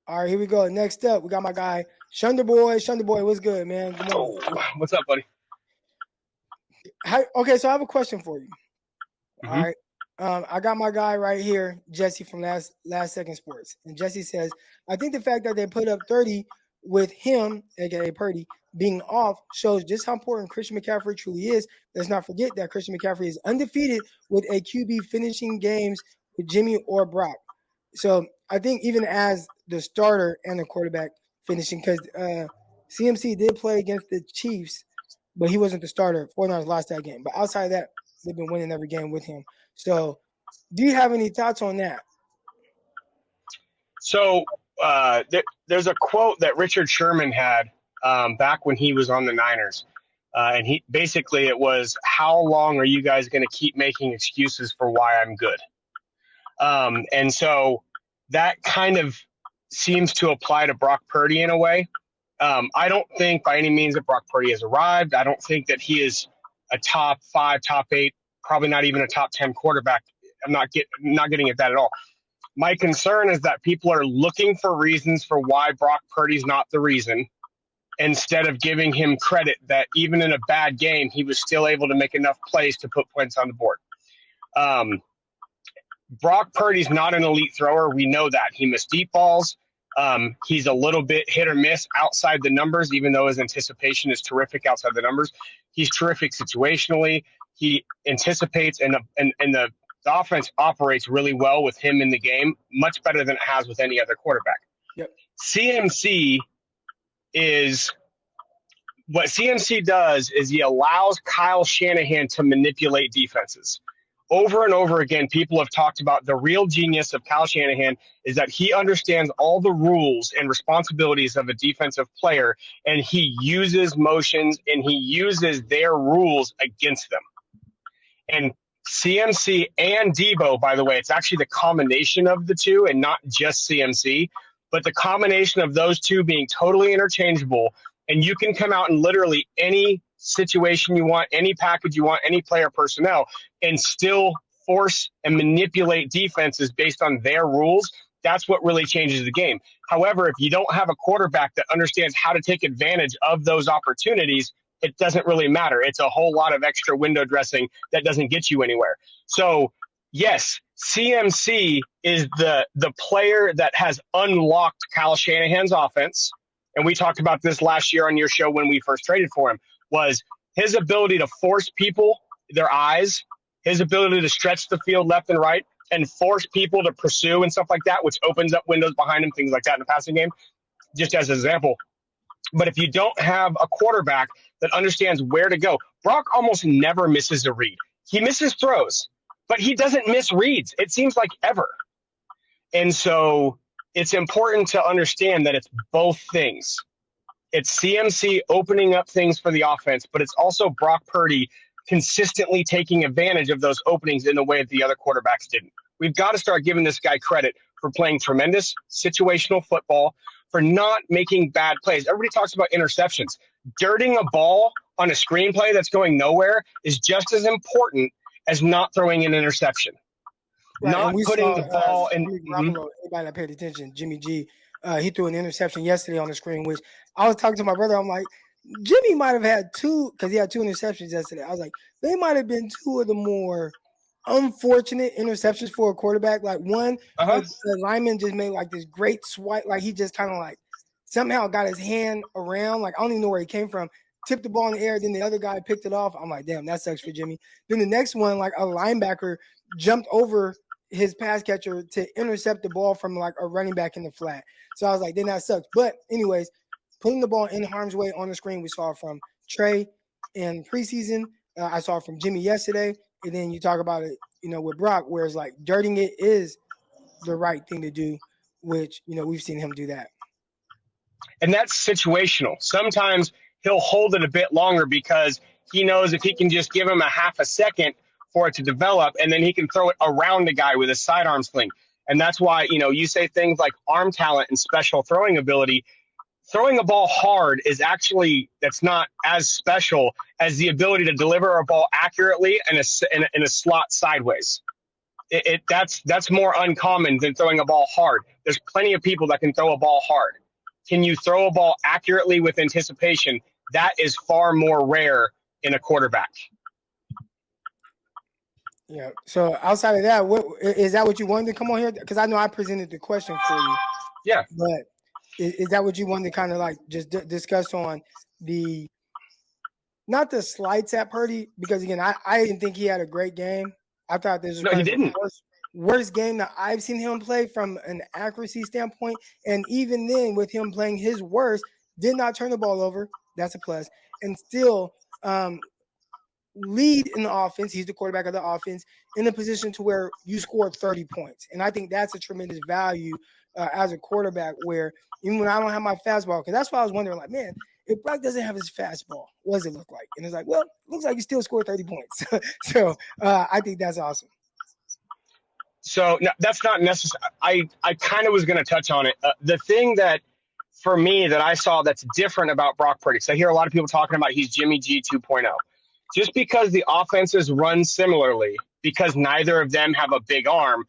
All right, here we go. Next up, we got my guy Shunder Boy. Shunder Boy, what's good, man? Good morning. What's up, buddy? Okay, so I have a question for you. Mm-hmm. All right. I got my guy right here, Jesse from Last Second Sports. And Jesse says, I think the fact that they put up 30 with him, aka Purdy, being off shows just how important Christian McCaffrey truly is. Let's not forget that Christian McCaffrey is undefeated with a QB finishing games with Jimmy or Brock. So I think even as the starter and the quarterback finishing, because CMC did play against the Chiefs, but he wasn't the starter. 49ers lost that game. But outside of that, they've been winning every game with him. So do you have any thoughts on that? So there's a quote that Richard Sherman had back when he was on the Niners. And he basically it was, how long are you guys going to keep making excuses for why I'm good? And so that kind of seems to apply to Brock Purdy in a way. I don't think by any means that Brock Purdy has arrived. I don't think that he is a top 5, top 8, probably not even a top 10 quarterback. I'm not getting at that at all. My concern is that people are looking for reasons for why Brock Purdy's not the reason, instead of giving him credit that even in a bad game, he was still able to make enough plays to put points on the board. Brock Purdy's not an elite thrower. We know that. He missed deep balls. He's a little bit hit or miss outside the numbers, even though his anticipation is terrific outside the numbers. He's terrific situationally. He anticipates, and the offense operates really well with him in the game, much better than it has with any other quarterback. Yep. CMC is what CMC does is he allows Kyle Shanahan to manipulate defenses. Over and over again, people have talked about the real genius of Kyle Shanahan is that he understands all the rules and responsibilities of a defensive player, and he uses motions and he uses their rules against them. And CMC and Debo, by the way, it's actually the combination of the two and not just CMC, but the combination of those two being totally interchangeable. And you can come out in literally any situation you want, any package you want, any player personnel, and still force and manipulate defenses based on their rules. That's what really changes the game. However, if you don't have a quarterback that understands how to take advantage of those opportunities, it doesn't really matter. It's a whole lot of extra window dressing that doesn't get you anywhere. So, yes, CMC is the player that has unlocked Kyle Shanahan's offense. And we talked about this last year on your show when we first traded for him, was his ability to force people, their eyes, his ability to stretch the field left and right and force people to pursue and stuff like that, which opens up windows behind him, things like that in the passing game, just as an example. But if you don't have a quarterback that understands where to go, Brock almost never misses a read. He misses throws, but he doesn't miss reads. It seems like ever. And so it's important to understand that it's both things. It's CMC opening up things for the offense, but it's also Brock Purdy consistently taking advantage of those openings in the way that the other quarterbacks didn't. We've got to start giving this guy credit for playing tremendous situational football, for not making bad plays. Everybody talks about interceptions. Dirting a ball on a screenplay that's going nowhere is just as important as not throwing an interception. Right, not putting the ball in. Garoppolo, anybody that paid attention, Jimmy G, he threw an interception yesterday on the screen, which I was talking to my brother. I'm like, Jimmy might have had 2, because he had 2 interceptions yesterday. I was like, they might have been 2 of the more unfortunate interceptions for a quarterback. Like one, the lineman just made like this great swipe. Like he just kind of like somehow got his hand around. Like I don't even know where he came from. Tipped the ball in the air. Then the other guy picked it off. I'm like, damn, that sucks for Jimmy. Then the next one, like a linebacker jumped over his pass catcher to intercept the ball from like a running back in the flat. So I was like, then that sucks. But anyways, putting the ball in harm's way on the screen, we saw from Trey in preseason. I saw it from Jimmy yesterday. And then you talk about it, with Brock, whereas like dirting it is the right thing to do, which, we've seen him do that. And that's situational. Sometimes he'll hold it a bit longer because he knows if he can just give him a half a second for it to develop, and then he can throw it around the guy with a sidearm sling. And that's why, you say things like arm talent and special throwing ability. Throwing a ball hard is actually, that's not as special as the ability to deliver a ball accurately in a slot sideways. That's more uncommon than throwing a ball hard. There's plenty of people that can throw a ball hard. Can you throw a ball accurately with anticipation? That is far more rare in a quarterback. Yeah. So outside of that, what is that what you wanted to come on here? Because I know I presented the question for you. Yeah. But is that what you wanted to kind of like just discuss on not the slights at Purdy? Because again, I didn't think he had a great game. I thought this was No, he didn't. the worst game that I've seen him play from an accuracy standpoint. And even then, with him playing his worst, did not turn the ball over. That's a plus. And still lead in the offense. He's the quarterback of the offense in a position to where you scored 30 points. And I think that's a tremendous value as a quarterback, where even when I don't have my fastball, because that's why I was wondering, like, man, if Brock doesn't have his fastball, what does it look like? And it's like, well, it looks like he still scored 30 points. So I think that's awesome. So no, that's not necessary. I kind of was going to touch on it. The thing that, for me, that I saw that's different about Brock Purdy, because I hear a lot of people talking about he's Jimmy G 2.0. Just because the offenses run similarly, because neither of them have a big arm,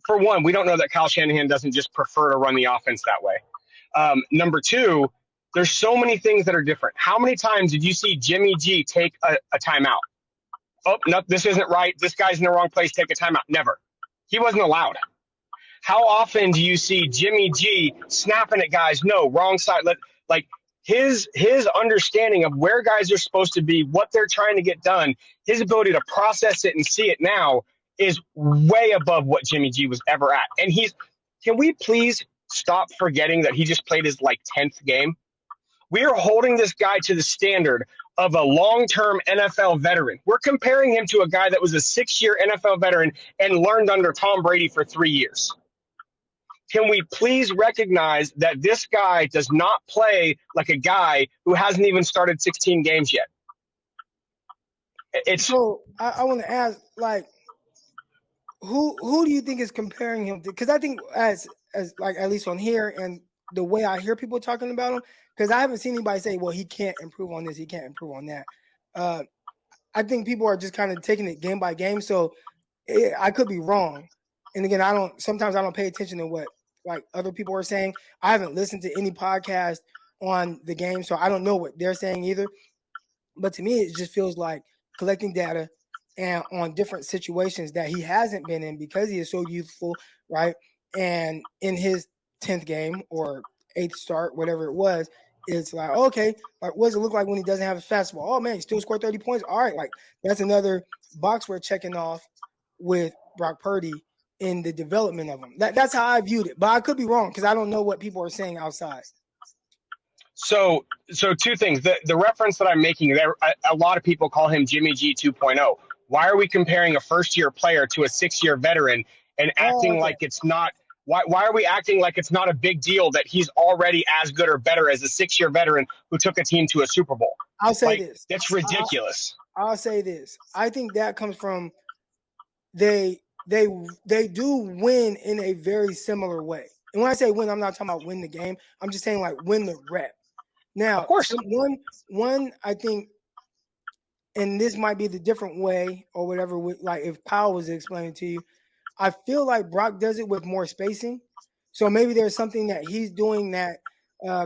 for one, we don't know that Kyle Shanahan doesn't just prefer to run the offense that way. Number two, there's so many things that are different. How many times did you see Jimmy G take a timeout? Oh, no, this isn't right. This guy's in the wrong place. Take a timeout. Never. He wasn't allowed. How often do you see Jimmy G snapping at guys? No, wrong side. Like his understanding of where guys are supposed to be, what they're trying to get done, his ability to process it and see it now is way above what Jimmy G was ever at. And can we please stop forgetting that he just played his 10th game? We are holding this guy to the standard of a long-term NFL veteran. We're comparing him to a guy that was a 6-year NFL veteran and learned under Tom Brady for 3 years. Can we please recognize that this guy does not play like a guy who hasn't even started 16 games yet? So I want to ask, who do you think is comparing him to? Because I think as at least on here and the way I hear people talking about him, because I haven't seen anybody say, well, he can't improve on this, he can't improve on that. I think people are just kind of taking it game by game. So I could be wrong. And again, sometimes I don't pay attention to what other people are saying. I haven't listened to any podcast on the game, so I don't know what they're saying either. But to me, it just feels like collecting data and on different situations that he hasn't been in because he is so youthful, right? And in his 10th game or 8th start, whatever it was, it's like, okay, what does it look like when he doesn't have a fastball? Oh man, he still scored 30 points. All right, that's another box we're checking off with Brock Purdy in the development of him. That's how I viewed it, but I could be wrong because I don't know what people are saying outside. So two things. The reference that I'm making there, a lot of people call him Jimmy G 2.0. Why are we comparing a first-year player to a 6-year veteran and acting like it's not? Why are we acting like it's not a big deal that he's already as good or better as a 6-year veteran who took a team to a Super Bowl? I'll say this. That's ridiculous. I'll say this. I think that comes from they do win in a very similar way. And when I say win, I'm not talking about win the game. I'm just saying win the rep. Now, of course, one I think, and this might be the different way or whatever. If Kyle was explaining to you, I feel like Brock does it with more spacing. So maybe there's something that he's doing that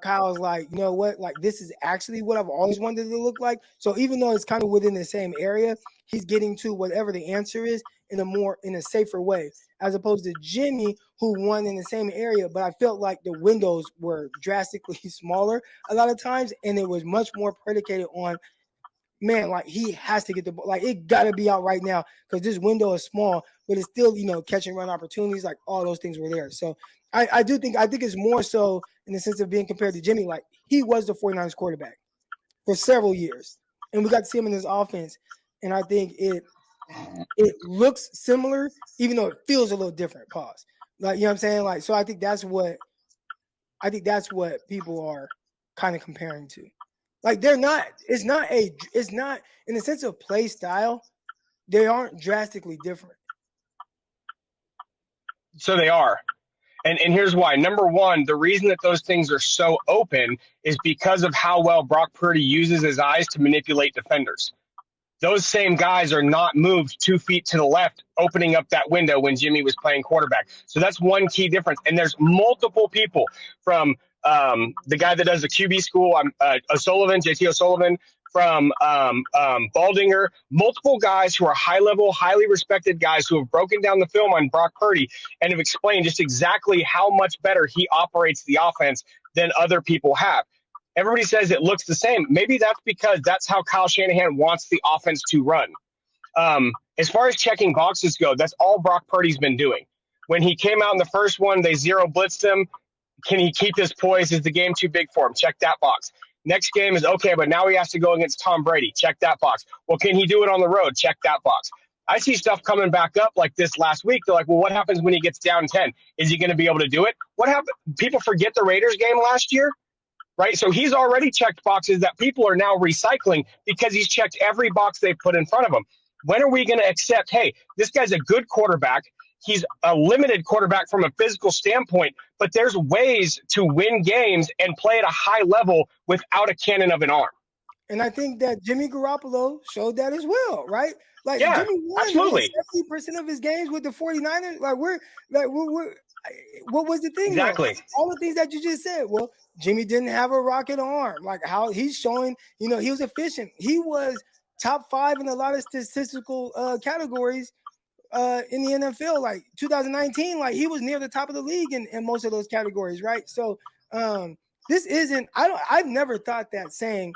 Kyle's like, you know what? This is actually what I've always wanted it to look like. So even though it's kind of within the same area, he's getting to whatever the answer is in a safer way, as opposed to Jimmy, who won in the same area. But I felt like the windows were drastically smaller a lot of times, and it was much more predicated on, man, he has to get the ball. It got to be out right now because this window is small, but it's still, catch and run opportunities. All those things were there. So I think it's more so in the sense of being compared to Jimmy. He was the 49ers quarterback for several years, and we got to see him in this offense. And I think it looks similar, even though it feels a little different. Pause. You know what I'm saying? So I think that's what people are kind of comparing to. It's not in the sense of play style, they aren't drastically different. So they are. And here's why. Number one, the reason that those things are so open is because of how well Brock Purdy uses his eyes to manipulate defenders. those same guys are not moved 2 feet to the left, opening up that window when Jimmy was playing quarterback. So that's one key difference. And there's multiple people from the guy that does the QB school, O'Sullivan, JT O'Sullivan, from Baldinger, multiple guys who are high-level, highly respected guys who have broken down the film on Brock Purdy and have explained just exactly how much better he operates the offense than other people have. Everybody says it looks the same. Maybe that's because that's how Kyle Shanahan wants the offense to run. As far as checking boxes go, that's all Brock Purdy's been doing. When he came out in the first one, they zero blitzed him. Can he keep his poise? Is the game too big for him? Check that box. Next game is okay, but now he has to go against Tom Brady. Check that box. Well, can he do it on the road? Check that box. I see stuff coming back up like this last week. They're like, well, what happens when he gets down 10? Is he going to be able to do it? What happened? People forget the Raiders game last year, right? So he's already checked boxes that people are now recycling because he's checked every box they put in front of him. When are we going to accept, hey, this guy's a good quarterback. He's a limited quarterback from a physical standpoint, but there's ways to win games and play at a high level without a cannon of an arm. And I think that Jimmy Garoppolo showed that as well, right? Like Yeah, Jimmy won absolutely. 70% of his games with the 49ers. We're what was the thing? Exactly. Though? All the things that you just said. Well, Jimmy didn't have a rocket arm. Like how he's showing, he was efficient. He was top 5 in a lot of statistical categories in the NFL. Like 2019, like he was near the top of the league in most of those categories, right? So this isn't. I've never thought that saying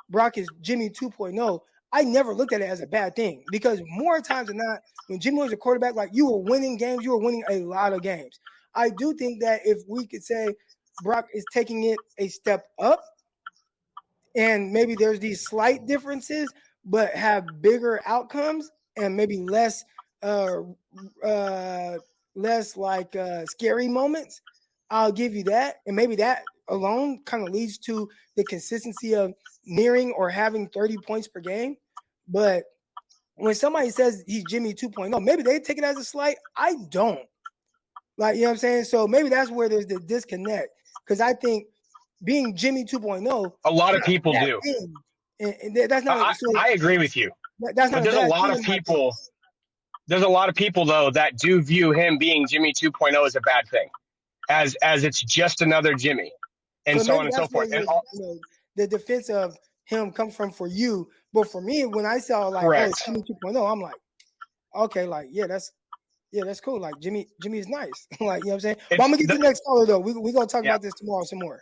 Brock is Jimmy 2.0. I never looked at it as a bad thing because more times than not, when Jimmy was a quarterback, like you were winning games, you were winning a lot of games. I do think that if we could say Brock is taking it a step up and maybe there's these slight differences, but have bigger outcomes and maybe less like scary moments, I'll give you that. And maybe that alone kind of leads to the consistency of nearing or having 30 points per game. But when somebody says he's Jimmy 2.0, maybe they take it as a slight. I don't. Like, you know what I'm saying? So maybe that's where there's the disconnect. Because I think being Jimmy 2.0, a lot of people do. And that's not. I agree with you. That's not. But there's a lot of people. There's a lot of people though that do view him being Jimmy 2.0 as a bad thing, as it's just another Jimmy, and so on and so forth. And the defense of him comes from for you, but for me, when I saw like Jimmy 2.0, I'm like, okay, like that's cool. Like Jimmy is nice. Like, you know what I'm saying? But I'm gonna get to the next caller though. We're gonna talk about this tomorrow some more.